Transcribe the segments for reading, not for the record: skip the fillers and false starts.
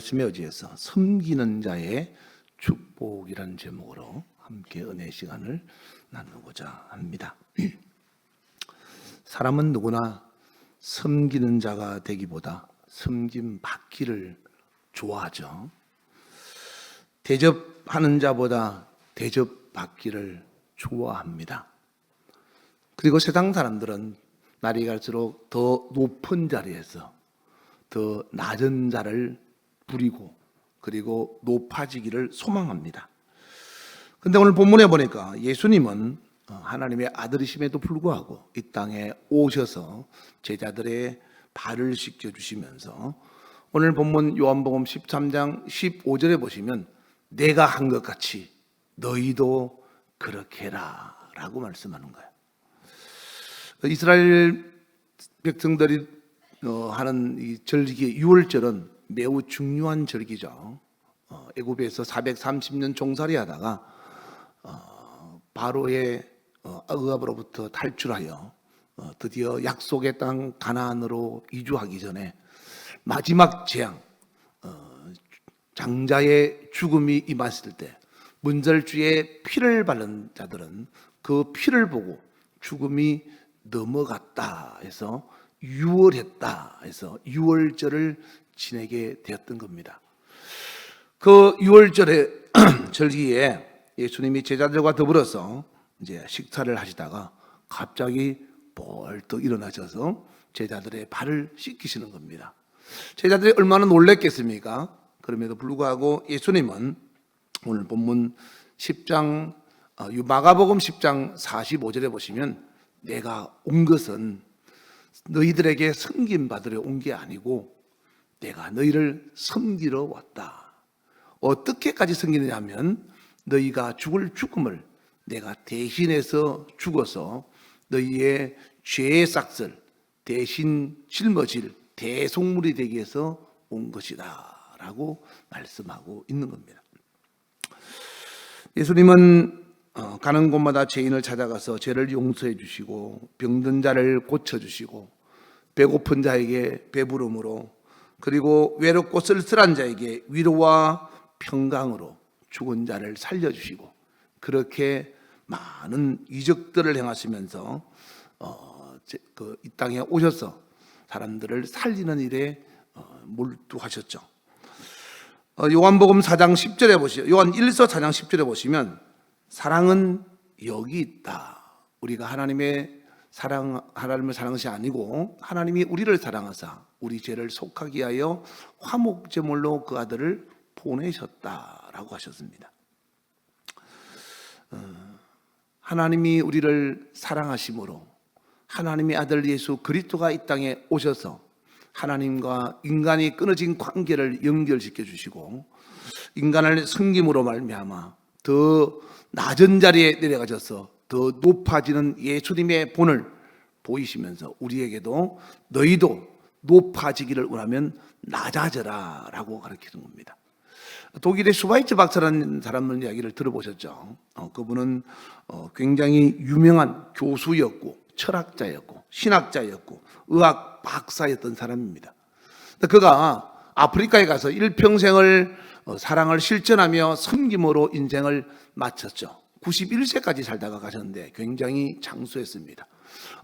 말씀에 의지해서 섬기는 자의 축복이라는 제목으로 함께 은혜 시간을 나누고자 합니다. 사람은 누구나 섬기는 자가 되기보다 섬김 받기를 좋아하죠. 대접하는 자보다 대접받기를 좋아합니다. 그리고 세상 사람들은 날이 갈수록 더 높은 자리에서 더 낮은 자를 부리고 그리고 높아지기를 소망합니다. 그런데 오늘 본문에 보니까 예수님은 하나님의 아들이심에도 불구하고 이 땅에 오셔서 제자들의 발을 씻겨주시면서 오늘 본문 요한복음 13장 15절에 보시면 내가 한 것 같이 너희도 그렇게 해라 라고 말씀하는 거예요. 이스라엘 백성들이 하는 이 절기 유월절은 매우 중요한 절기죠. 애굽에서 430년 종살이 하다가 바로의 억압으로부터 탈출하여 드디어 약속의 땅 가나안으로 이주하기 전에 마지막 재앙, 장자의 죽음이 임했을 때 문설주에 피를 바른 자들은 그 피를 보고 죽음이 넘어갔다 해서 유월했다 해서 유월절을 지내게 되었던 겁니다. 그 유월절의 절기에 예수님이 제자들과 더불어서 이제 식사를 하시다가 갑자기 벌떡 일어나셔서 제자들의 발을 씻기시는 겁니다. 제자들이 얼마나 놀랬겠습니까? 그럼에도 불구하고 예수님은 오늘 본문 10장 마가복음 10장 45절에 보시면 내가 온 것은 너희들에게 섬김 받으려 온 게 아니고 내가 너희를 섬기러 왔다. 어떻게까지 섬기느냐 하면 너희가 죽을 죽음을 내가 대신해서 죽어서 너희의 죄의 싹을 대신 짊어질 대속물이 되기 위해서 온 것이다 라고 말씀하고 있는 겁니다. 예수님은 가는 곳마다 죄인을 찾아가서 죄를 용서해 주시고 병든 자를 고쳐주시고 배고픈 자에게 배부름으로 그리고 외롭고 쓸쓸한 자에게 위로와 평강으로 죽은 자를 살려주시고 그렇게 많은 이적들을 행하시면서 이 땅에 오셔서 사람들을 살리는 일에 몰두하셨죠. 요한복음 4장 10절에 보시면 요한 1서 4장 10절에 보시면 사랑은 여기 있다. 우리가 하나님을 사랑한 것이 아니고 하나님이 우리를 사랑하사 우리 죄를 속하게 하여 화목제물로 그 아들을 보내셨다라고 하셨습니다. 하나님이 우리를 사랑하심으로 하나님의 아들 예수 그리스도가 이 땅에 오셔서 하나님과 인간이 끊어진 관계를 연결시켜 주시고 인간을 섬김으로 말미암아 더 낮은 자리에 내려가셔서 더 높아지는 예수님의 본을 보이시면서 우리에게도 너희도 높아지기를 원하면 낮아져라 라고 가르치는 겁니다. 독일의 슈바이츠 박사라는 사람의 이야기를 들어보셨죠? 그분은 굉장히 유명한 교수였고 철학자였고 신학자였고 의학 박사였던 사람입니다. 그가 아프리카에 가서 일평생을 사랑을 실천하며 섬김으로 인생을 마쳤죠. 91세까지 살다가 가셨는데 굉장히 장수했습니다.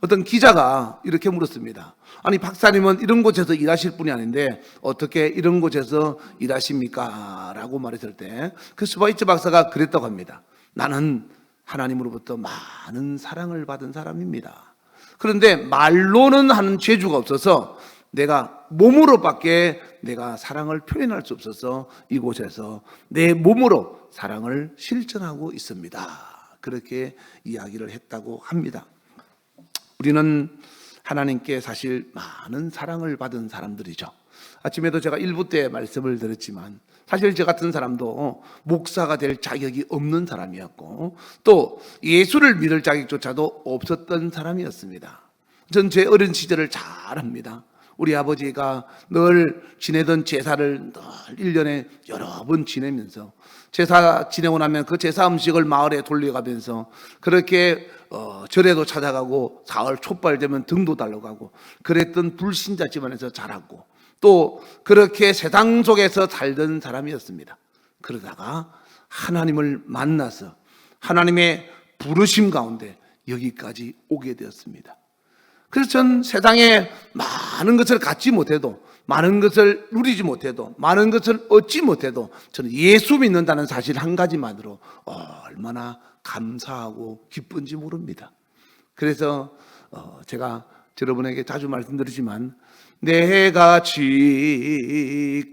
어떤 기자가 이렇게 물었습니다. 아니 박사님은 이런 곳에서 일하실 분이 아닌데 어떻게 이런 곳에서 일하십니까? 라고 말했을 때 그 슈바이츠 박사가 그랬다고 합니다. 나는 하나님으로부터 많은 사랑을 받은 사람입니다. 그런데 말로는 하는 재주가 없어서 내가 몸으로밖에 내가 사랑을 표현할 수 없어서 이곳에서 내 몸으로 사랑을 실천하고 있습니다. 그렇게 이야기를 했다고 합니다. 우리는 하나님께 사실 많은 사랑을 받은 사람들이죠. 아침에도 제가 1부 때 말씀을 드렸지만 사실 저 같은 사람도 목사가 될 자격이 없는 사람이었고 또 예수를 믿을 자격조차도 없었던 사람이었습니다. 전 제 어린 시절을 잘 압니다. 우리 아버지가 늘 지내던 제사를 늘 1년에 여러 번 지내면서 제사 지내고 나면 그 제사 음식을 마을에 돌려가면서 그렇게 절에도 찾아가고 사흘 촛발 되면 등도 달러 가고 그랬던 불신자 집안에서 자랐고 또 그렇게 세상 속에서 살던 사람이었습니다. 그러다가 하나님을 만나서 하나님의 부르심 가운데 여기까지 오게 되었습니다. 그래서 전 세상에 많은 것을 갖지 못해도, 많은 것을 누리지 못해도, 많은 것을 얻지 못해도 저는 예수 믿는다는 사실 한 가지만으로 얼마나 감사하고 기쁜지 모릅니다. 그래서 제가 여러분에게 자주 말씀드리지만, 내가 지금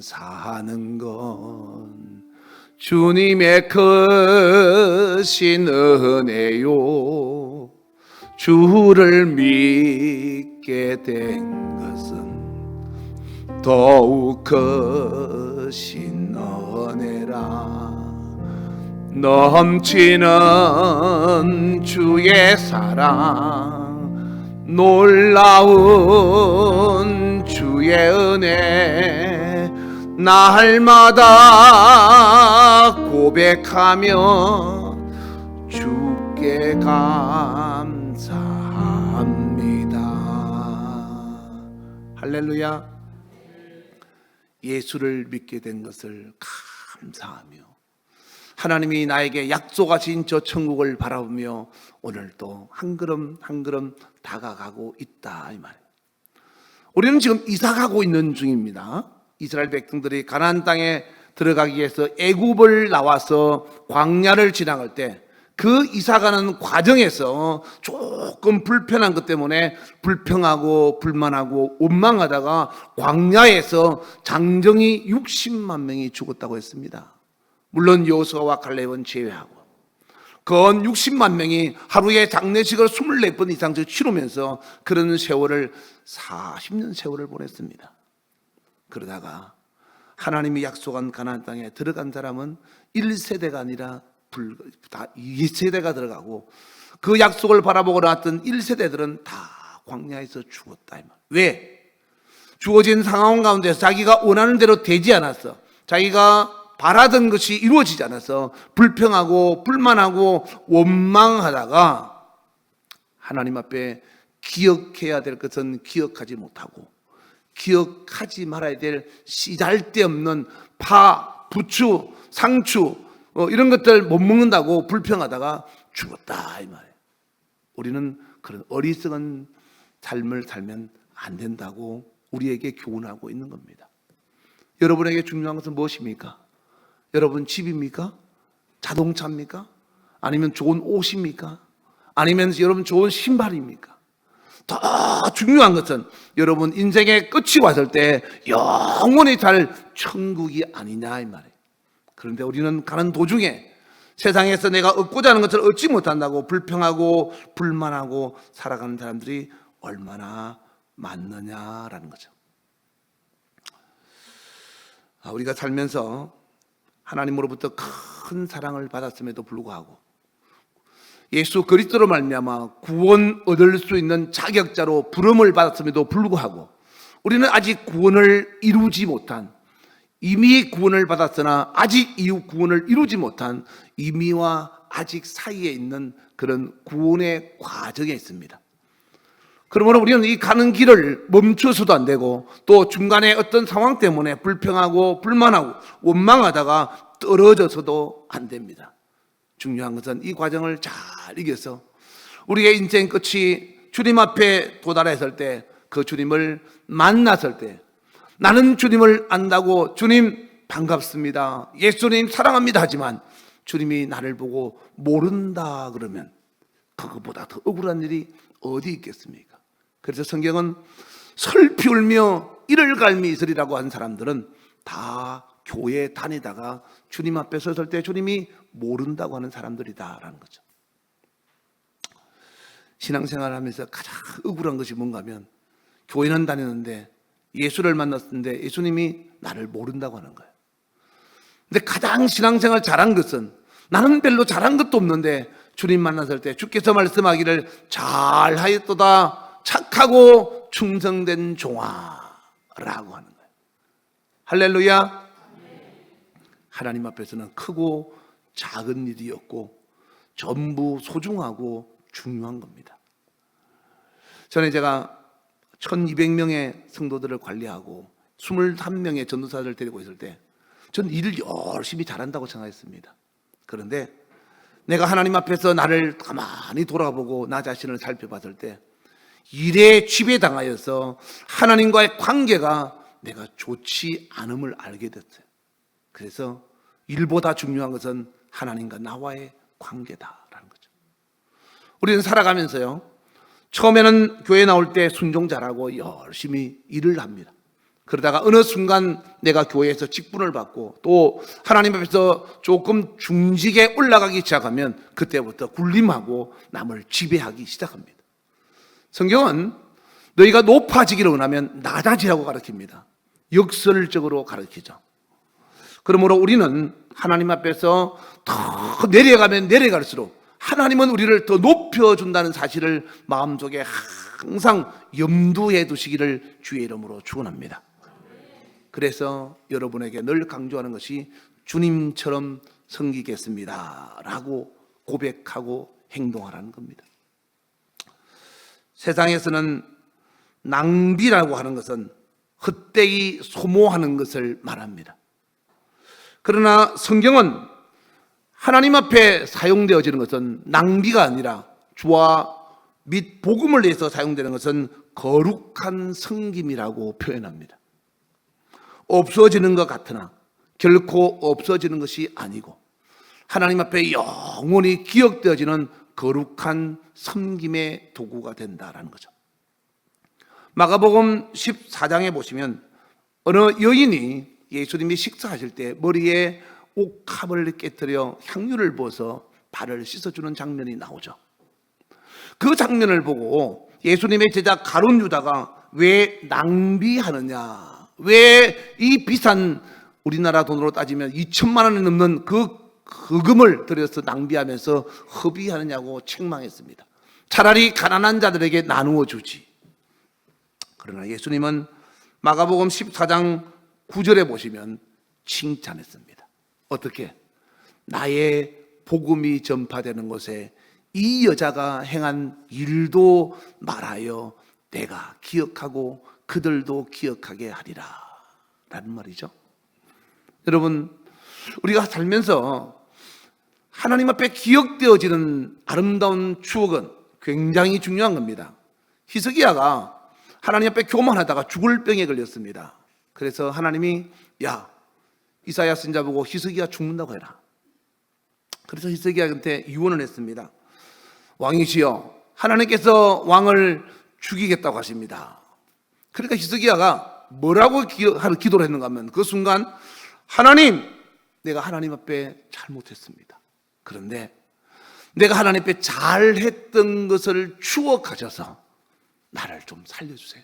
사는 건 주님의 크신 은혜요, 주를 믿게 된 것은 더욱 크신 은혜라. 넘치는 주의 사랑, 놀라운 주의 은혜, 날마다 고백하며 주께 감사합니다. 할렐루야. 예수를 믿게 된 것을 감사하며 하나님이 나에게 약속하신 저 천국을 바라보며 오늘도 한 걸음 한 걸음 다가가고 있다, 이 말이에요. 우리는 지금 이사가고 있는 중입니다. 이스라엘 백성들이 가나안 땅에 들어가기 위해서 애굽을 나와서 광야를 지나갈 때 그 이사가는 과정에서 조금 불편한 것 때문에 불평하고 불만하고 원망하다가 광야에서 장정이 60만 명이 죽었다고 했습니다. 물론 여호수아와 갈렙은 제외하고 건 60만 명이 하루에 장례식을 24번 이상씩 치르면서 그런 세월을 40년 세월을 보냈습니다. 그러다가 하나님이 약속한 가나안 땅에 들어간 사람은 1세대가 아니라 2세대가 들어가고, 그 약속을 바라보고 나왔던 1세대들은 다 광야에서 죽었다. 왜? 주어진 상황 가운데서 자기가 원하는 대로 되지 않았어. 자기가 바라던 것이 이루어지지 않아서 불평하고 불만하고 원망하다가 하나님 앞에 기억해야 될 것은 기억하지 못하고, 기억하지 말아야 될 씨잘데없는 파, 부추, 상추 이런 것들 못 먹는다고 불평하다가 죽었다, 이 말이에요. 우리는 그런 어리석은 삶을 살면 안 된다고 우리에게 교훈하고 있는 겁니다. 여러분에게 중요한 것은 무엇입니까? 여러분 집입니까? 자동차입니까? 아니면 좋은 옷입니까? 아니면 여러분 좋은 신발입니까? 더 중요한 것은 여러분 인생의 끝이 왔을 때 영원히 살 천국이 아니냐, 이 말이에요. 그런데 우리는 가는 도중에 세상에서 내가 얻고자 하는 것을 얻지 못한다고 불평하고 불만하고 살아가는 사람들이 얼마나 많느냐라는 거죠. 우리가 살면서 하나님으로부터 큰 사랑을 받았음에도 불구하고 예수 그리스도로 말미암아 구원 얻을 수 있는 자격자로 부름을 받았음에도 불구하고 우리는 아직 구원을 이루지 못한, 이미 구원을 받았으나 아직 구원을 이루지 못한 이미와 아직 사이에 있는 그런 구원의 과정에 있습니다. 그러므로 우리는 이 가는 길을 멈춰서도 안 되고, 또 중간에 어떤 상황 때문에 불평하고 불만하고 원망하다가 떨어져서도 안 됩니다. 중요한 것은 이 과정을 잘 이겨서 우리의 인생 끝이 주님 앞에 도달했을 때, 그 주님을 만났을 때, 나는 주님을 안다고 주님 반갑습니다, 예수님 사랑합니다 하지만 주님이 나를 보고 모른다 그러면 그것보다 더 억울한 일이 어디 있겠습니까? 그래서 성경은 슬피 울며 이를 갈미 있으리라고 한 사람들은 다 교회 다니다가 주님 앞에 섰을 때 주님이 모른다고 하는 사람들이다라는 거죠. 신앙생활 하면서 가장 억울한 것이 뭔가 하면, 교회는 다니는데 예수를 만났는데 예수님이 나를 모른다고 하는 거예요. 근데 가장 신앙생활 잘한 것은, 나는 별로 잘한 것도 없는데 주님 만났을 때 주께서 말씀하기를 잘하였도다 착하고 충성된 종아라고 하는 거예요. 할렐루야. 하나님 앞에서는 크고 작은 일이 없고 전부 소중하고 중요한 겁니다. 전에 제가 1200명의 성도들을 관리하고 21명의 전도사를 데리고 있을 때 저는 일을 열심히 잘한다고 생각했습니다. 그런데 내가 하나님 앞에서 나를 가만히 돌아보고 나 자신을 살펴봤을 때 일에 지배당하여서 하나님과의 관계가 내가 좋지 않음을 알게 됐어요. 그래서 일보다 중요한 것은 하나님과 나와의 관계다라는 거죠. 우리는 살아가면서요, 처음에는 교회 나올 때 순종 잘하고 열심히 일을 합니다. 그러다가 어느 순간 내가 교회에서 직분을 받고 또 하나님 앞에서 조금 중직에 올라가기 시작하면 그때부터 군림하고 남을 지배하기 시작합니다. 성경은 너희가 높아지기를 원하면 낮아지라고 가르칩니다. 역설적으로 가르치죠. 그러므로 우리는 하나님 앞에서 더 내려가면 내려갈수록 하나님은 우리를 더 높여준다는 사실을 마음속에 항상 염두에 두시기를 주의 이름으로 축원합니다. 그래서 여러분에게 늘 강조하는 것이 주님처럼 섬기겠습니다 라고 고백하고 행동하라는 겁니다. 세상에서는 낭비라고 하는 것은 헛되이 소모하는 것을 말합니다. 그러나 성경은 하나님 앞에 사용되어지는 것은 낭비가 아니라 주와 및 복음을 위해서 사용되는 것은 거룩한 섬김이라고 표현합니다. 없어지는 것 같으나 결코 없어지는 것이 아니고 하나님 앞에 영원히 기억되어지는 거룩한 섬김의 도구가 된다라는 거죠. 마가복음 14장에 보시면 어느 여인이 예수님이 식사하실 때 머리에 옥합을 깨뜨려 향유를 부어서 발을 씻어주는 장면이 나오죠. 그 장면을 보고 예수님의 제자 가룟 유다가 왜 낭비하느냐, 왜 이 비싼 우리나라 돈으로 따지면 2천만 원이 넘는 그 금을 들여서 낭비하면서 허비하느냐고 책망했습니다. 차라리 가난한 자들에게 나누어 주지. 그러나 예수님은 마가복음 14장 9절에 보시면 칭찬했습니다. 어떻게? 나의 복음이 전파되는 곳에 이 여자가 행한 일도 말하여 내가 기억하고 그들도 기억하게 하리라 라는 말이죠. 여러분, 우리가 살면서 하나님 앞에 기억되어지는 아름다운 추억은 굉장히 중요한 겁니다. 히스기야가 하나님 앞에 교만하다가 죽을 병에 걸렸습니다. 그래서 하나님이 야, 이사야 선지자 보고 히스기야 죽는다고 해라. 그래서 히스기야한테 유언을 했습니다. 왕이시여, 하나님께서 왕을 죽이겠다고 하십니다. 그러니까 히스기야가 뭐라고 기도를 했는가 하면 그 순간 하나님, 내가 하나님 앞에 잘못했습니다. 그런데 내가 하나님 앞에 잘했던 것을 추억하셔서 나를 좀 살려주세요.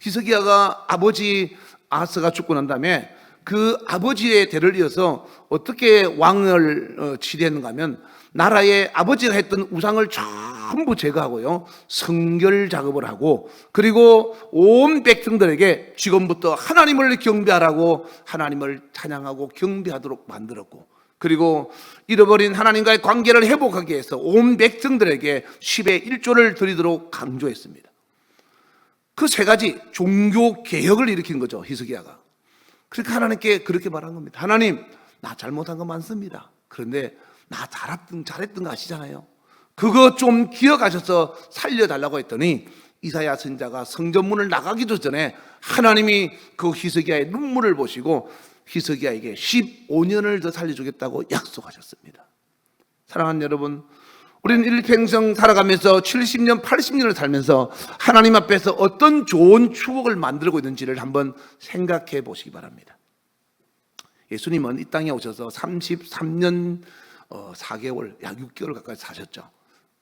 히스기야가 아버지 아하스가 죽고 난 다음에 그 아버지의 대를 이어서 어떻게 왕을 치리했는가 하면 나라의 아버지가 했던 우상을 전부 제거하고요, 성결 작업을 하고, 그리고 온 백성들에게 지금부터 하나님을 경배하라고 하나님을 찬양하고 경배하도록 만들었고, 그리고 잃어버린 하나님과의 관계를 회복하기 위해서 온 백성들에게 10의 1조를 드리도록 강조했습니다. 그 세 가지 종교 개혁을 일으킨 거죠, 히스기야가. 그러니까 하나님께 그렇게 말한 겁니다. 하나님, 나 잘못한 거 많습니다. 그런데 나 잘했던 거 아시잖아요. 그거 좀 기억하셔서 살려달라고 했더니 이사야 선지자가 성전문을 나가기도 전에 하나님이 그 히스기야의 눈물을 보시고 히스기야에게 15년을 더 살려주겠다고 약속하셨습니다. 사랑하는 여러분, 우리는 일평생 살아가면서 70년, 80년을 살면서 하나님 앞에서 어떤 좋은 추억을 만들고 있는지를 한번 생각해 보시기 바랍니다. 예수님은 이 땅에 오셔서 33년 4개월, 약 6개월 가까이 사셨죠.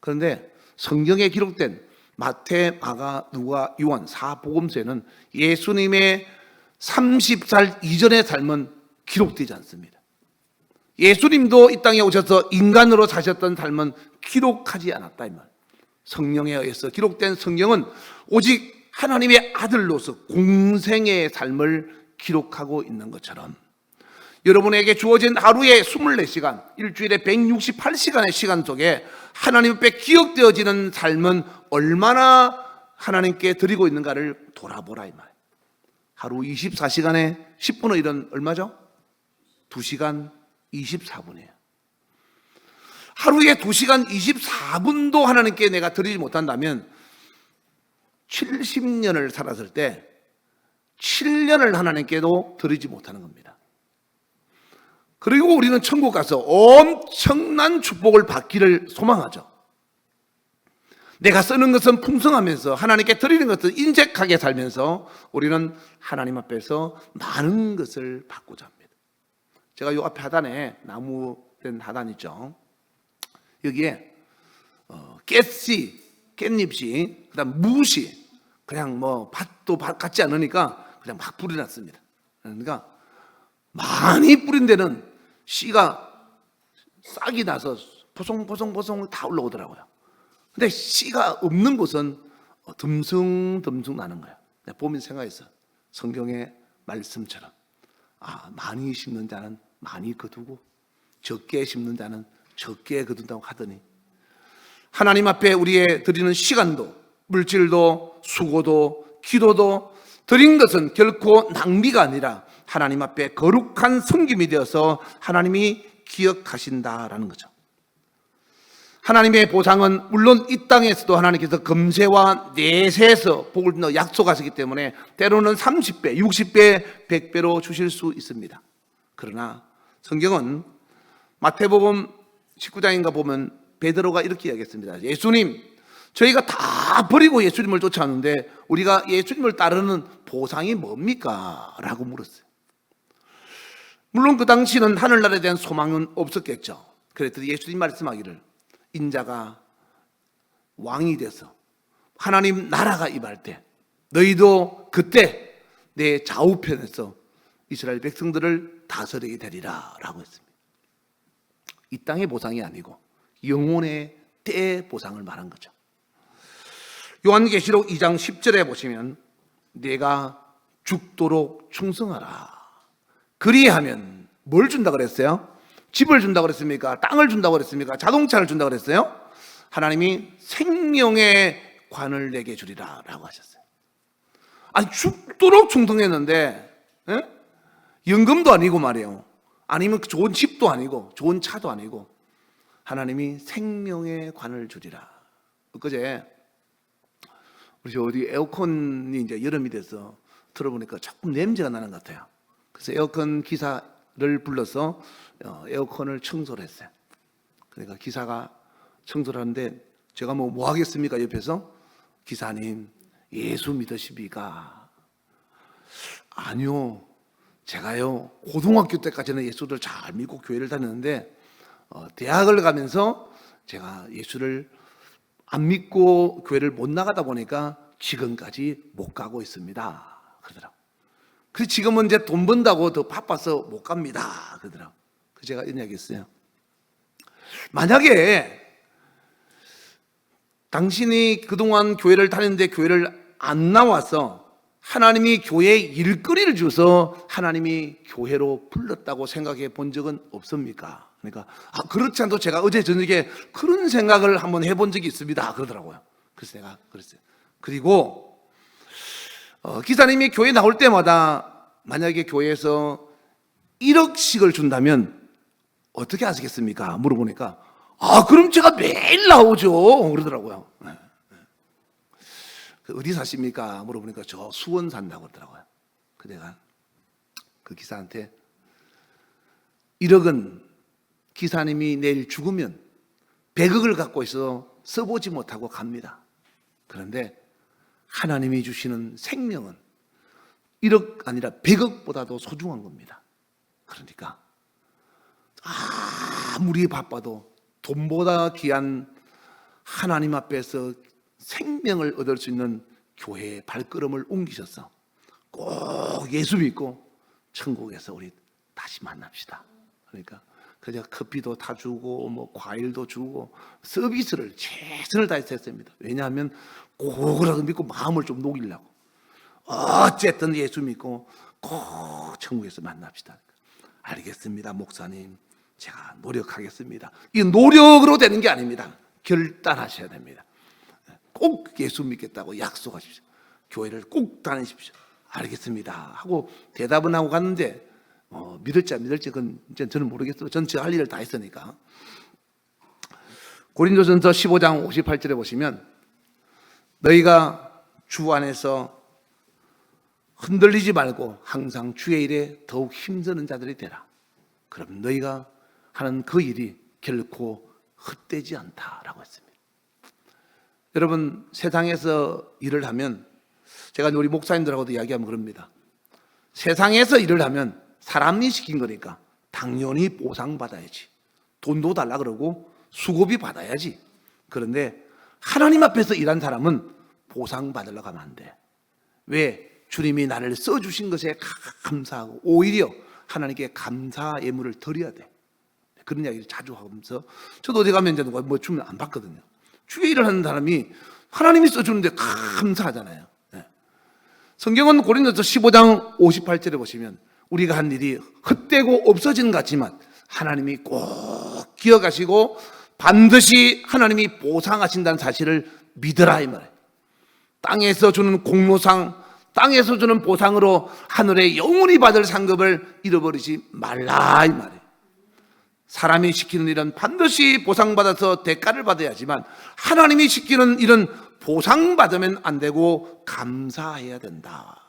그런데 성경에 기록된 마태, 마가, 누가, 요한 4복음서에는 예수님의 30살 이전의 삶은 기록되지 않습니다. 예수님도 이 땅에 오셔서 인간으로 사셨던 삶은 기록하지 않았다 이 말. 성령에 의해서 기록된 성경은 오직 하나님의 아들로서 공생의 삶을 기록하고 있는 것처럼 여러분에게 주어진 하루에 24시간, 일주일에 168시간의 시간 속에 하나님 앞에 기억되어지는 삶은 얼마나 하나님께 드리고 있는가를 돌아보라 이 말. 하루 24시간에 10분의 1은 얼마죠? 2시간 24분이에요. 하루에 2시간 24분도 하나님께 내가 드리지 못한다면 70년을 살았을 때 7년을 하나님께도 드리지 못하는 겁니다. 그리고 우리는 천국 가서 엄청난 축복을 받기를 소망하죠. 내가 쓰는 것은 풍성하면서 하나님께 드리는 것은 인색하게 살면서 우리는 하나님 앞에서 많은 것을 받고자 합니다. 제가 요 앞에 하단에 나무 된 하단 있죠. 여기에 깻씨, 깻잎씨, 그다음 무씨, 그냥 뭐 밭도 밭 같지 않으니까 그냥 막 뿌려놨습니다. 그러니까 많이 뿌린 데는 씨가 싹이 나서 보송보송 다 올라오더라고요. 근데 씨가 없는 곳은 듬숭듬숭 나는 거예요. 내가 보면서 생각했어요. 성경의 말씀처럼 많이 심는 자는 많이 거두고 적게 심는 자는 적게 거둔다고 하더니 하나님 앞에 우리의 드리는 시간도 물질도 수고도 기도도 드린 것은 결코 낭비가 아니라 하나님 앞에 거룩한 섬김이 되어서 하나님이 기억하신다라는 거죠. 하나님의 보상은 물론 이 땅에서도 하나님께서 금세와 내세에서 복을 넣어 약속하시기 때문에 때로는 30배, 60배, 100배로 주실 수 있습니다. 그러나 성경은 마태복음 19장인가 보면 베드로가 이렇게 이야기했습니다. 예수님, 저희가 다 버리고 예수님을 쫓아왔는데 우리가 예수님을 따르는 보상이 뭡니까? 라고 물었어요. 물론 그 당시는 하늘나라에 대한 소망은 없었겠죠. 그랬더니 예수님 말씀하기를 인자가 왕이 돼서 하나님 나라가 임할 때 너희도 그때 내 좌우편에서 이스라엘 백성들을 다스리게 되리라 라고 했습니다. 이 땅의 보상이 아니고 영혼의 때의 보상을 말한 거죠. 요한계시록 2장 10절에 보시면 내가 죽도록 충성하라. 그리하면 뭘 준다 그랬어요? 집을 준다고 그랬습니까? 땅을 준다고 그랬습니까? 자동차를 준다고 그랬어요? 하나님이 생명의 관을 내게 주리라 라고 하셨어요. 아니 죽도록 충성했는데 연금도 아니고 말이에요. 아니면 좋은 집도 아니고 좋은 차도 아니고 하나님이 생명의 관을 주리라. 엊그제 우리 어디 에어컨이 이제 여름이 돼서 들어보니까 조금 냄새가 나는 것 같아요. 그래서 에어컨 기사를 불러서 에어컨을 청소를 했어요. 그러니까 기사가 청소를 하는데 제가 뭐 하겠습니까? 옆에서 기사님 예수 믿으십니까? 아니요. 제가요 고등학교 때까지는 예수를 잘 믿고 교회를 다녔는데 대학을 가면서 제가 예수를 안 믿고 교회를 못 나가다 보니까 지금까지 못 가고 있습니다. 그러더라고. 그래서 지금은 이제 돈 번다고 더 바빠서 못 갑니다. 그러더라고. 그래서 제가 이런 얘기 했어요. 만약에 당신이 그동안 교회를 다녔는데 교회를 안 나와서 하나님이 교회에 일거리를 줘서 하나님이 교회로 불렀다고 생각해 본 적은 없습니까? 그러니까 그렇지 않아도 제가 어제 저녁에 그런 생각을 한번 해본 적이 있습니다. 그러더라고요. 그래서 내가 그랬어요. 그리고 기사님이 교회 나올 때마다 만약에 교회에서 1억씩을 준다면 어떻게 하시겠습니까? 물어보니까 그럼 제가 매일 나오죠. 그러더라고요. 어디 사십니까? 물어보니까 저 수원 산다고 그러더라고요. 그 내가 그 기사한테 1억은 기사님이 내일 죽으면 100억을 갖고 있어 써보지 못하고 갑니다. 그런데 하나님이 주시는 생명은 1억 아니라 100억보다도 소중한 겁니다. 그러니까 아무리 바빠도 돈보다 귀한 하나님 앞에서 생명을 얻을 수 있는 교회의 발걸음을 옮기셔서 꼭 예수 믿고 천국에서 우리 다시 만납시다. 그러니까 그냥 커피도 다 주고 뭐 과일도 주고 서비스를 최선을 다해서 했습니다. 왜냐하면 꼭이라도 믿고 마음을 좀 녹이려고. 어쨌든 예수 믿고 꼭 천국에서 만납시다. 알겠습니다, 목사님. 제가 노력하겠습니다. 이 노력으로 되는 게 아닙니다. 결단하셔야 됩니다. 꼭 예수 믿겠다고 약속하십시오. 교회를 꼭 다니십시오. 알겠습니다 하고 대답은 하고 갔는데 믿을지 안 믿을지 그건 이제 저는 모르겠어요. 저는 제 할 일을 다 했으니까. 고린도전서 15장 58절에 보시면 너희가 주 안에서 흔들리지 말고 항상 주의 일에 더욱 힘쓰는 자들이 되라. 그럼 너희가 하는 그 일이 결코 헛되지 않다라고 했습니다. 여러분, 세상에서 일을 하면, 제가 우리 목사님들하고도 이야기하면 그럽니다. 세상에서 일을 하면 사람이 시킨 거니까 당연히 보상받아야지. 돈도 달라 그러고 수고비 받아야지. 그런데 하나님 앞에서 일한 사람은 보상받으려고 하면 안 돼. 왜? 주님이 나를 써주신 것에 감사하고 오히려 하나님께 감사 예물을 드려야 돼. 그런 이야기를 자주 하면서, 저도 어디 가면 이제 누가 뭐 주면 안 받거든요. 주의 일을 하는 사람이 하나님이 써주는데 감사하잖아요. 성경은 고린도서 15장 58절에 보시면 우리가 한 일이 헛되고 없어진 것 같지만 하나님이 꼭 기억하시고 반드시 하나님이 보상하신다는 사실을 믿으라 이 말이에요. 땅에서 주는 공로상, 땅에서 주는 보상으로 하늘에 영원히 받을 상급을 잃어버리지 말라 이 말이에요. 사람이 시키는 일은 반드시 보상받아서 대가를 받아야 하지만 하나님이 시키는 일은 보상받으면 안 되고 감사해야 된다.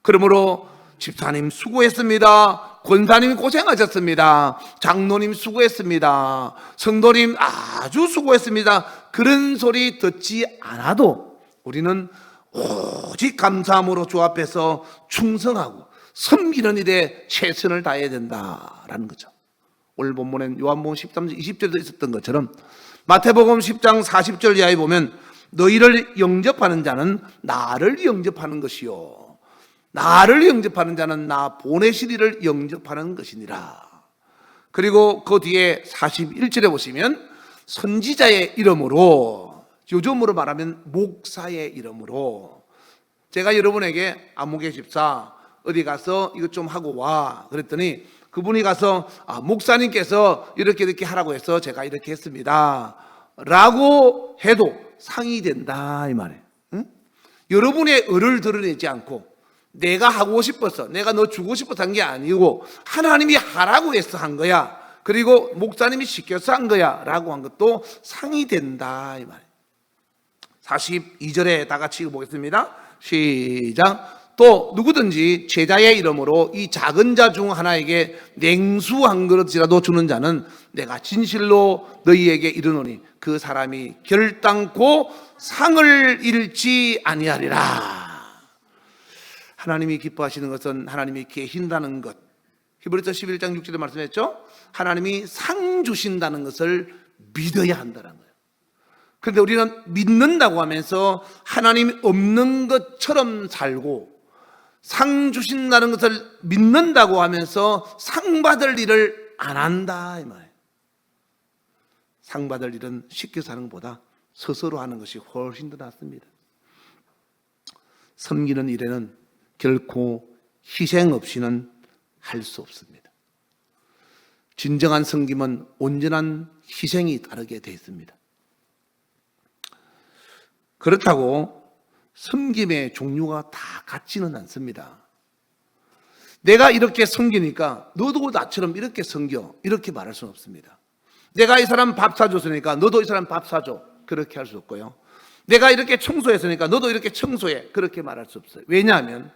그러므로 집사님 수고했습니다. 권사님 고생하셨습니다. 장로님 수고했습니다. 성도님 아주 수고했습니다. 그런 소리 듣지 않아도 우리는 오직 감사함으로 주 앞에서 충성하고 섬기는 일에 최선을 다해야 된다라는 거죠. 오늘 본문엔 요한복음 13장 20절에도 있었던 것처럼 마태복음 10장 40절 이하에 보면 너희를 영접하는 자는 나를 영접하는 것이요 나를 영접하는 자는 나 보내실 이를 영접하는 것이니라. 그리고 그 뒤에 41절에 보시면 선지자의 이름으로, 요즘으로 말하면 목사의 이름으로, 제가 여러분에게 안목의 집사 어디 가서 이것 좀 하고 와 그랬더니 그분이 가서 목사님께서 이렇게 하라고 해서 제가 이렇게 했습니다 라고 해도 상이 된다 이 말이에요. 응? 여러분의 의를 드러내지 않고 내가 하고 싶어서, 내가 너 주고 싶어서 한 게 아니고 하나님이 하라고 해서 한 거야, 그리고 목사님이 시켜서 한 거야 라고 한 것도 상이 된다 이 말이에요. 42절에 다 같이 읽어보겠습니다. 시작. 또 누구든지 제자의 이름으로 이 작은 자 중 하나에게 냉수 한 그릇이라도 주는 자는 내가 진실로 너희에게 이르노니 그 사람이 결단코 상을 잃지 아니하리라. 하나님이 기뻐하시는 것은 하나님이 계신다는 것. 히브리서 11장 6절에 말씀했죠. 하나님이 상 주신다는 것을 믿어야 한다는 거예요. 그런데 우리는 믿는다고 하면서 하나님이 없는 것처럼 살고, 상 주신다는 것을 믿는다고 하면서 상 받을 일을 안 한다 이 말이에요. 상 받을 일은 쉽게 사는 것보다 스스로 하는 것이 훨씬 더 낫습니다. 섬기는 일에는 결코 희생 없이는 할 수 없습니다. 진정한 섬김은 온전한 희생이 따르게 되어 있습니다. 그렇다고 섬김의 종류가 다 같지는 않습니다. 내가 이렇게 섬기니까 너도 나처럼 이렇게 섬겨, 이렇게 말할 수는 없습니다. 내가 이 사람 밥 사줬으니까 너도 이 사람 밥 사줘, 그렇게 할 수 없고요. 내가 이렇게 청소했으니까 너도 이렇게 청소해, 그렇게 말할 수 없어요. 왜냐하면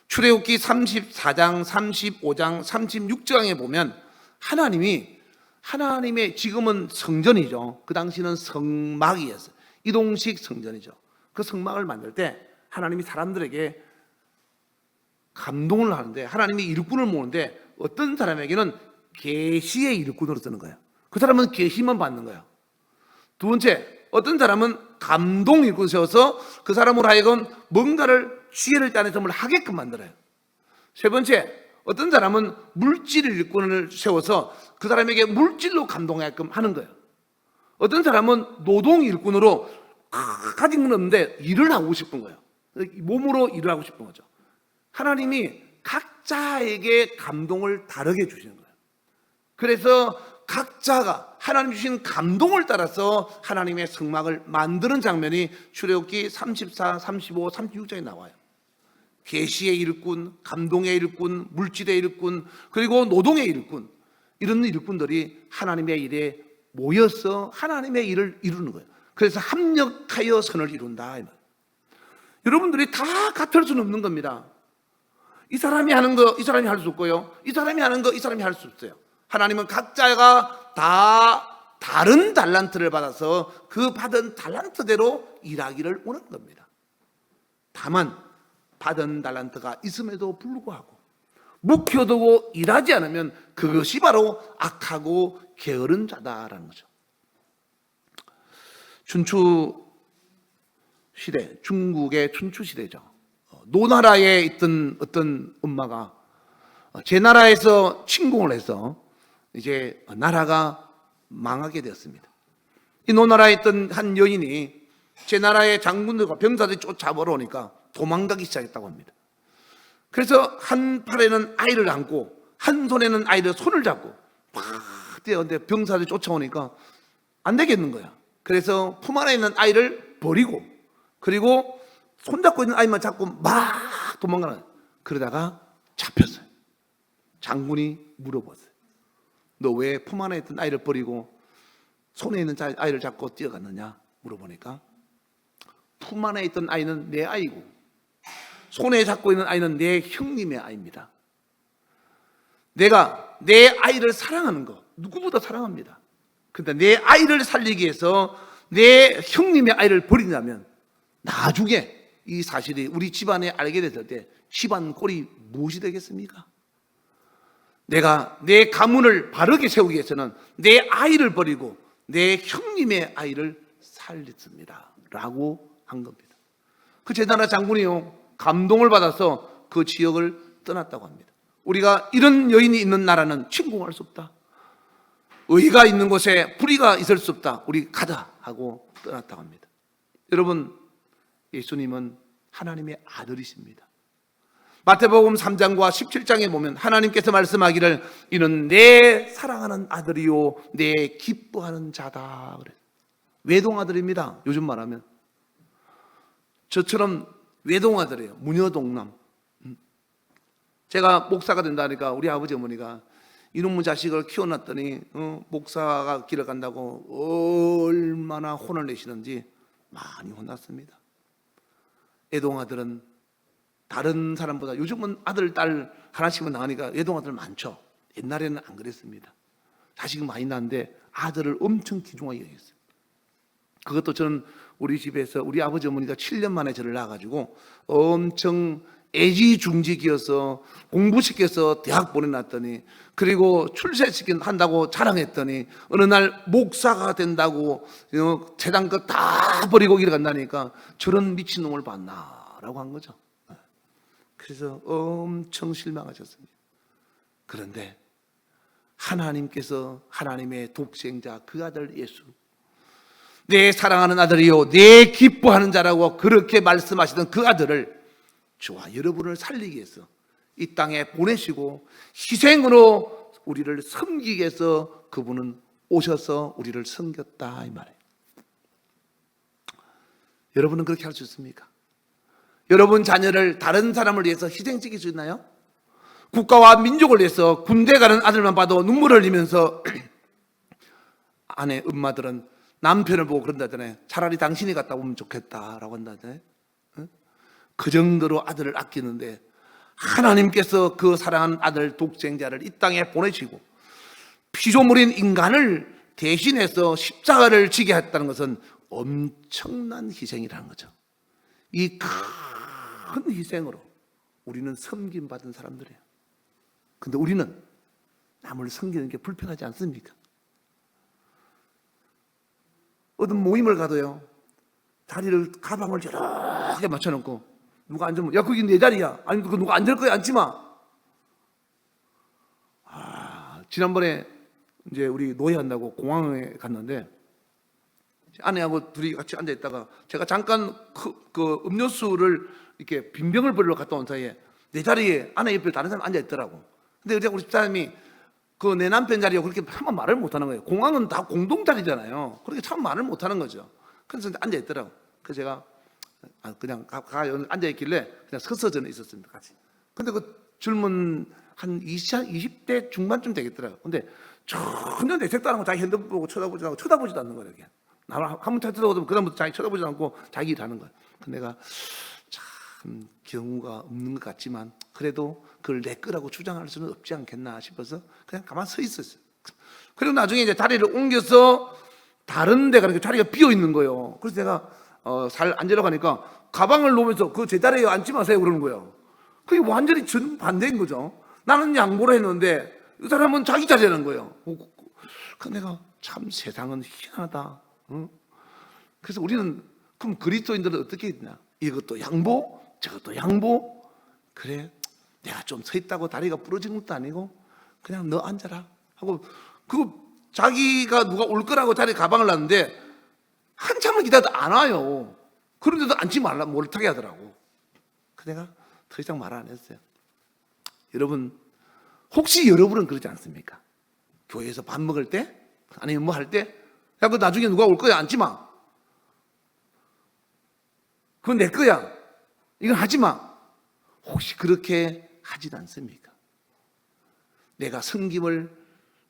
출애굽기 34장, 35장, 36장에 보면 하나님의 지금은 성전이죠. 그 당시는 성막이었어요. 이동식 성전이죠. 그 성막을 만들 때 하나님이 사람들에게 감동을 하는데, 하나님이 일꾼을 모으는데 어떤 사람에게는 계시의 일꾼으로 쓰는 거예요. 그 사람은 계시만 받는 거예요. 두 번째, 어떤 사람은 감동 일꾼을 세워서 그 사람으로 하여금 뭔가를 지혜를 따내서 뭘 하게끔 만들어요. 세 번째, 어떤 사람은 물질 일꾼을 세워서 그 사람에게 물질로 감동하게끔 하는 거예요. 어떤 사람은 노동 일꾼으로 가진 건 없는데 일을 하고 싶은 거예요. 몸으로 일을 하고 싶은 거죠. 하나님이 각자에게 감동을 다르게 주시는 거예요. 그래서 각자가 하나님 주신 감동을 따라서 하나님의 성막을 만드는 장면이 출애굽기 34, 35, 36장에 나와요. 계시의 일꾼, 감동의 일꾼, 물질의 일꾼, 그리고 노동의 일꾼, 이런 일꾼들이 하나님의 일에 모여서 하나님의 일을 이루는 거예요. 그래서 합력하여 선을 이룬다. 여러분들이 다 같을 수는 없는 겁니다. 이 사람이 하는 거 이 사람이 할 수 없고요, 이 사람이 하는 거 이 사람이 할 수 없어요. 하나님은 각자가 다 다른 달란트를 받아서 그 받은 달란트대로 일하기를 원하는 겁니다. 다만 받은 달란트가 있음에도 불구하고 묵혀두고 일하지 않으면 그것이 바로 악하고 게으른 자다라는 거죠. 춘추 시대, 중국의 춘추 시대죠. 노나라에 있던 어떤 엄마가 제 나라에서 침공을 해서 이제 나라가 망하게 되었습니다. 이 노나라에 있던 한 여인이 제 나라의 장군들과 병사들이 쫓아보러 오니까 도망가기 시작했다고 합니다. 그래서 한 팔에는 아이를 안고 한 손에는 아이를 손을 잡고 막 뛰어오는데 병사들이 쫓아오니까 안 되겠는 거야. 그래서 품 안에 있는 아이를 버리고, 그리고 손잡고 있는 아이만 잡고 막 도망가는 거야. 그러다가 잡혔어요. 장군이 물어봤어요. 너 왜 품 안에 있던 아이를 버리고 손에 있는 아이를 잡고 뛰어갔느냐 물어보니까, 품 안에 있던 아이는 내 아이고 손에 잡고 있는 아이는 내 형님의 아이입니다. 내가 내 아이를 사랑하는 거 누구보다 사랑합니다. 근데 내 아이를 살리기 위해서 내 형님의 아이를 버린다면 나중에 이 사실이 우리 집안에 알게 됐을 때 집안 꼴이 무엇이 되겠습니까? 내가 내 가문을 바르게 세우기 위해서는 내 아이를 버리고 내 형님의 아이를 살렸습니다 라고 한 겁니다. 그 제나라 장군이요, 감동을 받아서 그 지역을 떠났다고 합니다. 우리가 이런 여인이 있는 나라는 침공할 수 없다. 의가 있는 곳에 불의가 있을 수 없다. 우리 가자 하고 떠났다고 합니다. 여러분, 예수님은 하나님의 아들이십니다. 마태복음 3장과 17장에 보면 하나님께서 말씀하기를 이는 내 사랑하는 아들이요 내 기뻐하는 자다 그래요. 외동아들입니다. 요즘 말하면 저처럼 외동아들이에요. 무녀동남. 제가 목사가 된다니까 우리 아버지 어머니가 이놈의 자식을 키워놨더니 목사가 길을 간다고 얼마나 혼을 내시는지 많이 혼났습니다. 애동아들은 다른 사람보다, 요즘은 아들, 딸 하나씩만 낳으니까 애동아들 많죠. 옛날에는 안 그랬습니다. 자식 많이 낳는데 아들을 엄청 귀중하게 여겼어요. 그것도 저는 우리 집에서 우리 아버지 어머니가 7년 만에 저를 낳아가지고 엄청 애지중지기여서 공부시켜서 대학 보내놨더니, 그리고 출세시킨다고 자랑했더니 어느 날 목사가 된다고 재단 거 다 버리고 길 간다니까 저런 미친놈을 봤나라고 한 거죠. 그래서 엄청 실망하셨습니다. 그런데 하나님께서 하나님의 독생자 그 아들 예수, 내 사랑하는 아들이요 내 기뻐하는 자라고 그렇게 말씀하시던 그 아들을 저와 여러분을 살리기 위해서 이 땅에 보내시고 희생으로 우리를 섬기기 위해서 그분은 오셔서 우리를 섬겼다 이 말이에요. 여러분은 그렇게 할 수 있습니까? 여러분 자녀를 다른 사람을 위해서 희생시킬 수 있나요? 국가와 민족을 위해서 군대 가는 아들만 봐도 눈물을 흘리면서 아내, 엄마들은 남편을 보고 그런다잖아요. 차라리 당신이 갔다 오면 좋겠다라고 한다잖아요. 그 정도로 아들을 아끼는데 하나님께서 그 사랑하는 아들 독생자를 이 땅에 보내시고 피조물인 인간을 대신해서 십자가를 지게 했다는 것은 엄청난 희생이라는 거죠. 이 큰 희생으로 우리는 섬김받은 사람들이에요. 근데 우리는 남을 섬기는 게 불편하지 않습니까? 어떤 모임을 가도요, 자리를, 가방을 여러 개 맞춰놓고 누가 앉으면 야 거기 내 자리야, 아니 그거 누가 앉을 거야, 앉지 마. 지난번에 이제 우리 노예한다고 공항에 갔는데 아내하고 둘이 같이 앉아 있다가 제가 잠깐 그 음료수를 이렇게 빈병을 버리러 갔다 온 사이에 내 자리에 아내 옆에 다른 사람이 앉아 있더라고. 근데 우리 집사람이 그 내 남편 자리에 그렇게 한번 말을 못하는 거예요. 공항은 다 공동 자리잖아요. 그렇게 참 말을 못하는 거죠. 그래서 앉아 있더라고. 그래서 제가 그냥 앉아 있길래 그냥 서서 저는 있었습니다. 같이. 근데 그 젊은 한 20대 중반쯤 되겠더라고. 근데 전혀 내색도 안 하고 자기 핸드폰 보고 쳐다보지도 않는 거예요. 나를 한번 쳐다보면 그다음부터 자기 쳐다보지 않고 자기 일하는 거예요. 근데 내가 참 경우가 없는 것 같지만 그래도 그걸 내 거라고 주장할 수는 없지 않겠나 싶어서 그냥 가만 서 있었어요. 그리고 나중에 이제 자리를 옮겨서 다른 데가 이렇게 자리가 비어 있는 거예요. 그래서 내가 잘 앉으려고 하니까 가방을 놓으면서 그 제자리에 앉지 마세요 그러는 거예요. 그게 완전히 정반대인 거죠. 나는 양보를 했는데 이 사람은 자기 자리에 하는 거예요. 그 내가 참 세상은 희한하다. 응? 그래서 우리는 그럼 그리스도인들은 어떻게 했냐? 이것도 양보, 저것도 양보. 그래, 내가 좀 서 있다고 다리가 부러진 것도 아니고 그냥 너 앉아라 하고 그 자기가 누가 올 거라고 자리에 가방을 놨는데 한참을 기다려도 안 와요. 그런데도 앉지 말라 못하게 하더라고. 그 내가 더 이상 말 안 했어요. 여러분, 혹시 여러분은 그러지 않습니까? 교회에서 밥 먹을 때 아니면 뭐 할 때 야, 그 나중에 누가 올 거야 앉지 마. 그건 내 거야. 이건 하지 마. 혹시 그렇게 하진 않습니까? 내가 섬김을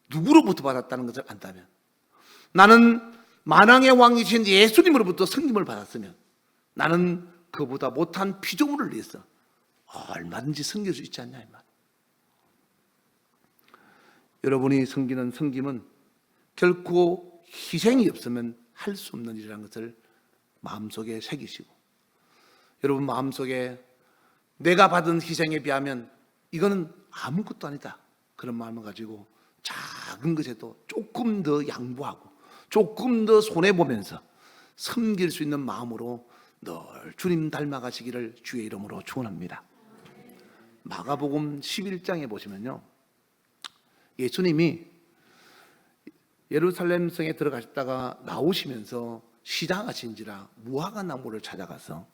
누구로부터 받았다는 것을 안다면, 나는 만왕의 왕이신 예수님으로부터 섬김을 받았으면 나는 그보다 못한 피조물을 위해서 얼마든지 섬길 수 있지 않냐 이 말. 여러분이 섬기는 섬김은 결코 희생이 없으면 할 수 없는 일이라는 것을 마음속에 새기시고, 여러분 마음속에 내가 받은 희생에 비하면 이거는 아무것도 아니다 그런 마음을 가지고 작은 것에도 조금 더 양보하고 조금 더 손해보면서 섬길 수 있는 마음으로 늘 주님 닮아가시기를 주의 이름으로 축원합니다. 마가복음 11장에 보시면요, 예수님이 예루살렘 성에 들어가셨다가 나오시면서 시장하신지라 무화과 나무를 찾아가서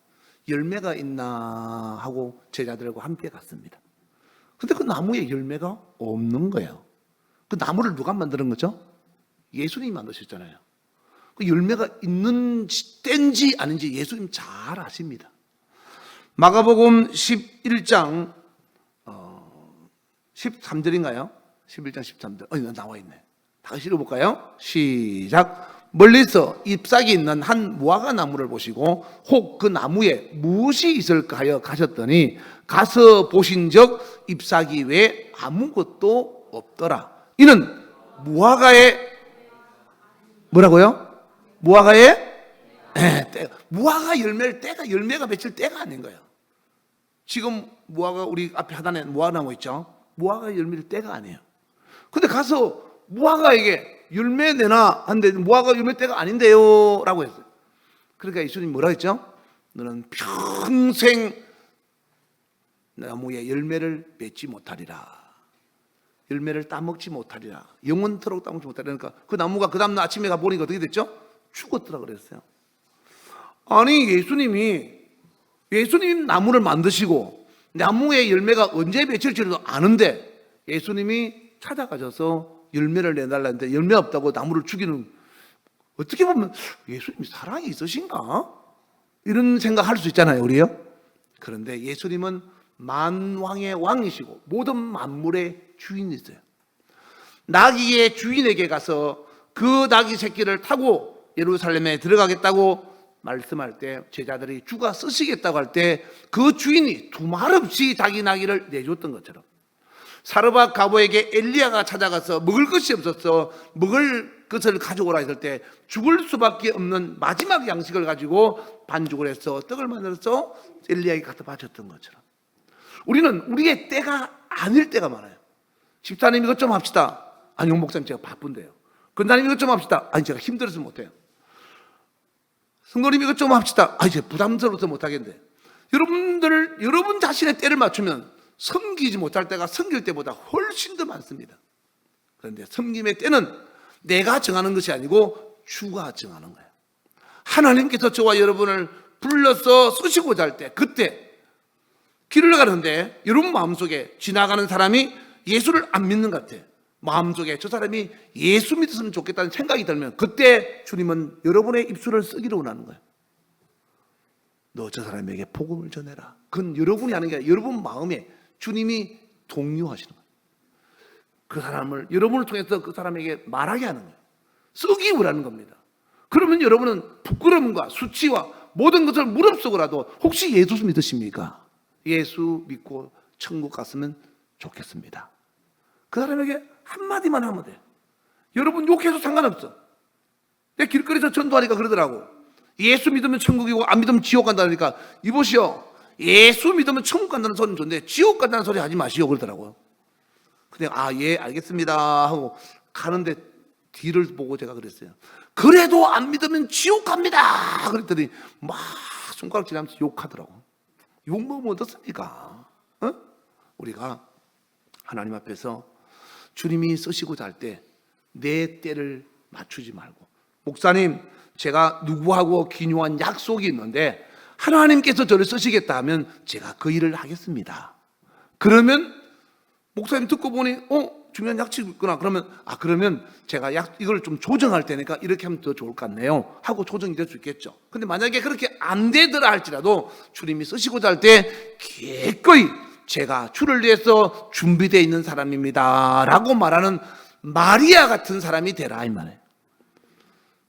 열매가 있나 하고 제자들과 함께 갔습니다. 근데 그 나무에 열매가 없는 거예요. 그 나무를 누가 만드는 거죠? 예수님이 만드셨잖아요. 그 열매가 있는 때인지 아닌지 예수님 잘 아십니다. 마가복음 11장 13절인가요? 11장 13절. 나와 있네. 다시 읽어볼까요? 시작. 멀리서 잎사귀 있는 한 무화과 나무를 보시고 혹 그 나무에 무엇이 있을까 하여 가셨더니 가서 보신즉 잎사귀 외에 아무것도 없더라. 이는 무화과의 뭐라고요? 무화과의 무화과 열매가 맺힐 때가 아닌 거예요. 지금 무화과 우리 앞에 하단에 무화과 나무 있죠? 무화과 열매를 때가 아니에요. 근데 가서 무화과에게 열매 내나 한데 무화과 열매 때가 아닌데요 라고 했어요. 그러니까 예수님이 뭐라 했죠? 너는 평생 나무에 열매를 맺지 못하리라. 열매를 따먹지 못하리라. 영원토록 따먹지 못하리라. 그러니까 그 나무가 그 다음날 아침에 가보니까 어떻게 됐죠? 죽었더라 그랬어요. 아니 예수님이 나무를 만드시고 나무의 열매가 언제 맺힐지도 아는데 예수님이 찾아가셔서 열매를 내달라는데 열매 없다고 나무를 죽이는, 어떻게 보면 예수님이 사랑이 있으신가? 이런 생각할 수 있잖아요 우리요. 그런데 예수님은 만왕의 왕이시고 모든 만물의 주인이세요. 나귀의 주인에게 가서 그 나귀 새끼를 타고 예루살렘에 들어가겠다고 말씀할 때 제자들이 주가 쓰시겠다고 할 때 그 주인이 두말 없이 자기 나귀를 내줬던 것처럼 사르밧 가보에게 엘리야가 찾아가서 먹을 것이 없어서 먹을 것을 가져오라 했을 때 죽을 수밖에 없는 마지막 양식을 가지고 반죽을 해서 떡을 만들어서 엘리야에게 갖다 바쳤던 것처럼 우리는 우리의 때가 아닐 때가 많아요. 집사님 이것 좀 합시다. 아니 목사님 제가 바쁜데요. 근사님 이것 좀 합시다. 아니 제가 힘들어서 못해요. 성도님 이것 좀 합시다. 아니 제가 부담스러워서 못하겠는데. 여러분 자신의 때를 맞추면 섬기지 못할 때가 섬길 때보다 훨씬 더 많습니다. 그런데 섬김의 때는 내가 정하는 것이 아니고 주가 정하는 거예요. 하나님께서 저와 여러분을 불러서 쓰시고자 할 때, 그때 길을 가는데 여러분 마음속에 지나가는 사람이 예수를 안 믿는 것 같아. 마음속에 저 사람이 예수 믿었으면 좋겠다는 생각이 들면 그때 주님은 여러분의 입술을 쓰기를 원하는 거예요. 너 저 사람에게 복음을 전해라. 그건 여러분이 하는 게 아니라 여러분 마음에 주님이 동요하시는 거예요. 그 사람을 여러분을 통해서 그 사람에게 말하게 하는 거예요. 쓰기 원하는 겁니다. 그러면 여러분은 부끄러움과 수치와 모든 것을 무릅쓰고라도 혹시 예수 믿으십니까? 예수 믿고 천국 갔으면 좋겠습니다. 그 사람에게 한마디만 하면 돼요. 여러분 욕해도 상관없어. 내 길거리에서 전도하니까 그러더라고. 예수 믿으면 천국이고 안 믿으면 지옥 간다니까 이보시오. 예수 믿으면 천국 간다는 소리는 좋은데 지옥 간다는 소리 하지 마시오 그러더라고요. 근데 예 알겠습니다 하고 가는데 뒤를 보고 제가 그랬어요. 그래도 안 믿으면 지옥 갑니다 그랬더니 막 손가락질하면서 욕하더라고. 욕 먹으면 어떻습니까? 어? 우리가 하나님 앞에서 주님이 쓰시고자 할 때 내 때를 맞추지 말고, 목사님 제가 누구하고 기묘한 약속이 있는데 하나님께서 저를 쓰시겠다 하면 제가 그 일을 하겠습니다. 그러면 목사님 듣고 보니 중요한 약속이 있구나. 그러면 제가 이걸 좀 조정할 테니까 이렇게 하면 더 좋을 것 같네요 하고 조정이 될 수 있겠죠. 근데 만약에 그렇게 안 되더라 할지라도 주님이 쓰시고자 할 때 기꺼이 제가 주를 위해서 준비되어 있는 사람입니다 라고 말하는 마리아 같은 사람이 되라 이 말이에요.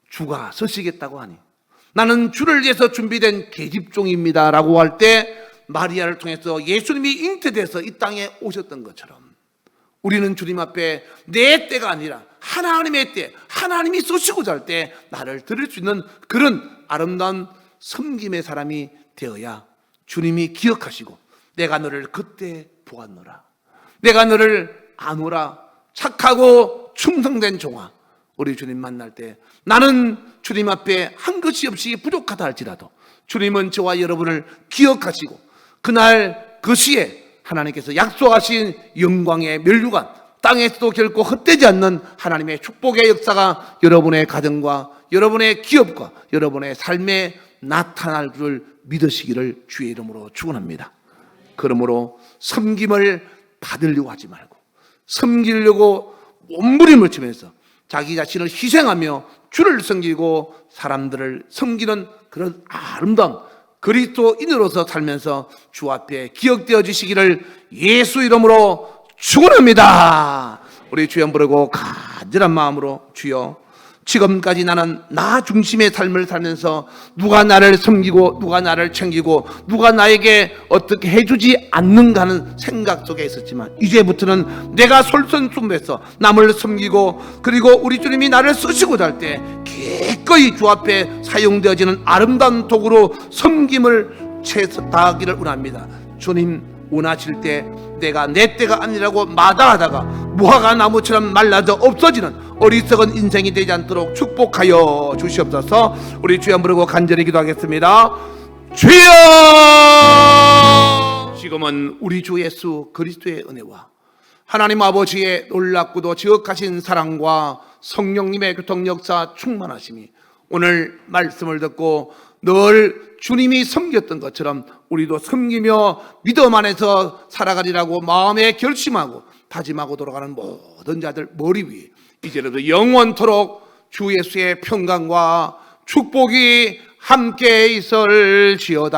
주가 쓰시겠다고 하니 나는 주를 위해서 준비된 계집종입니다 라고 할 때 마리아를 통해서 예수님이 잉태돼서 이 땅에 오셨던 것처럼 우리는 주님 앞에 내 때가 아니라 하나님의 때, 하나님이 쓰시고자 할 때 나를 들을 수 있는 그런 아름다운 섬김의 사람이 되어야 주님이 기억하시고 내가 너를 그때 보았노라, 내가 너를 아노라, 착하고 충성된 종아. 우리 주님 만날 때 나는 주님 앞에 한 것이 없이 부족하다 할지라도 주님은 저와 여러분을 기억하시고 그날 그 시에 하나님께서 약속하신 영광의 면류관, 땅에서도 결코 헛되지 않는 하나님의 축복의 역사가 여러분의 가정과 여러분의 기업과 여러분의 삶에 나타날 줄 믿으시기를 주의 이름으로 축원합니다. 그러므로 섬김을 받으려고 하지 말고 섬기려고 몸부림을 치면서 자기 자신을 희생하며 주를 섬기고 사람들을 섬기는 그런 아름다운 그리스도인으로서 살면서 주 앞에 기억되어 주시기를 예수 이름으로 축원합니다. 우리 주여 부르고 간절한 마음으로 주여, 지금까지 나는 나 중심의 삶을 살면서 누가 나를 섬기고 누가 나를 챙기고 누가 나에게 어떻게 해주지 않는가 하는 생각 속에 있었지만 이제부터는 내가 솔선수범해서 남을 섬기고 그리고 우리 주님이 나를 쓰시고자 할 때 기꺼이 주 앞에 사용되어지는 아름다운 도구로 섬김을 다하기를 원합니다. 주님 원하실 때 내가 내 때가 아니라고 마다하다가 무화과 나무처럼 말라져 없어지는 어리석은 인생이 되지 않도록 축복하여 주시옵소서. 우리 주여 부르고 간절히 기도하겠습니다. 주여! 지금은 우리 주 예수 그리스도의 은혜와 하나님 아버지의 놀랍고도 지극하신 사랑과 성령님의 교통 역사 충만하심이 오늘 말씀을 듣고 늘 주님이 섬겼던 것처럼 우리도 섬기며 믿음 안에서 살아가리라고 마음에 결심하고 다짐하고 돌아가는 모든 자들 머리 위에 이제라도 영원토록 주 예수의 평강과 축복이 함께 있을지어다.